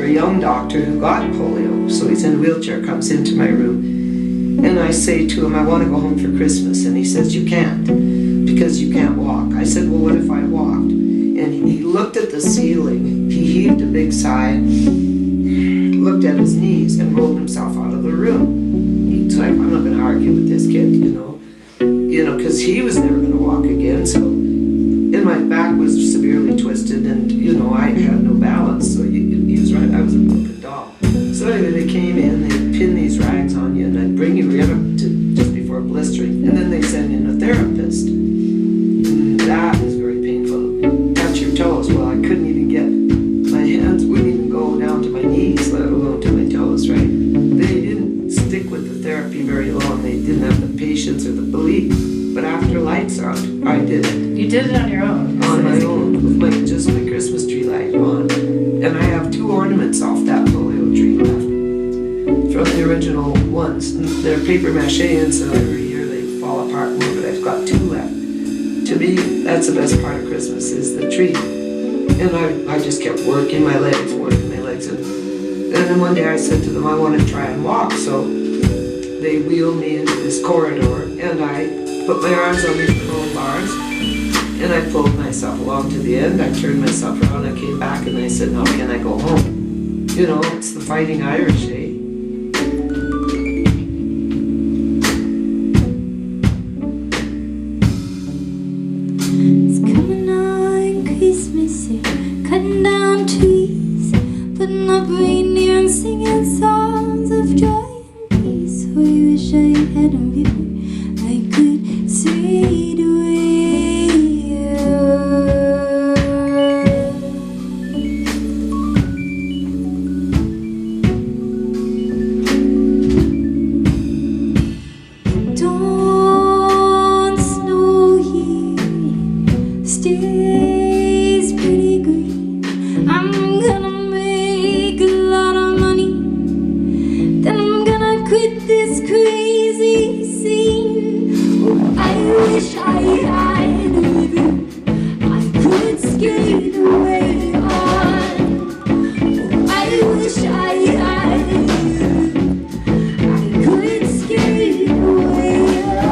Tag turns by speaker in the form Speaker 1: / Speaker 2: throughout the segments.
Speaker 1: doctor, a young doctor who got polio, so he's in a wheelchair, comes into my room. And I say to him, I want to go home for Christmas. And he says, you can't, because you can't walk. I said, well, what if I walked? And he looked at the ceiling, he heaved a big sigh, looked at his knees, and rolled himself out of the room. He's like, I'm not going to argue with this kid, you know, because he was never going to walk again. So, and my back was severely twisted, and, you know, I had no balance. So he was right, I was a broken doll. So anyway, they came in, they pin these rags on you, and I'd bring you right up to just before blistering, and then they send in a therapist. And that was very painful. Touch your toes. Well, I couldn't even get, my hands wouldn't even go down to my knees, let alone to my toes, right? They didn't stick with the therapy very long. They didn't have the patience or the belief. But after lights out, I did it.
Speaker 2: You did it on your own?
Speaker 1: On my own, with just my Christmas tree light on. And I have 2 ornaments off that polio tree left from the original ones. They're paper mache, and so every year they fall apart more, but I've got 2 left. To me, that's the best part of Christmas, is the tree. And I just kept working my legs. And then one day I said to them, I want to try and walk. So they wheeled me into this corridor, and I put my arms on these prone bars, and I pulled myself along to the end. I turned myself around, I came back, and I said, now can I go home? You know, it's the Fighting Irish, eh?
Speaker 3: It's coming on Christmas, cutting down trees, putting up reindeer and singing songs of joy and peace. Oh, I wish I had a river I could see the way. Don't snow here, stays pretty green. I'm gonna make a lot of money, then I'm gonna quit this crazy scene. Oh, I wish I had a river I could skate away on. Oh, I wish I had a river I could skate away on.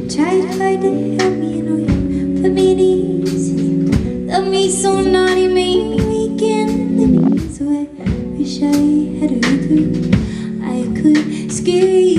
Speaker 3: Tried hard to help me, you know, you put me at ease, and you love me so naughty, made me weak in the knees. So I wish I had a river I could skate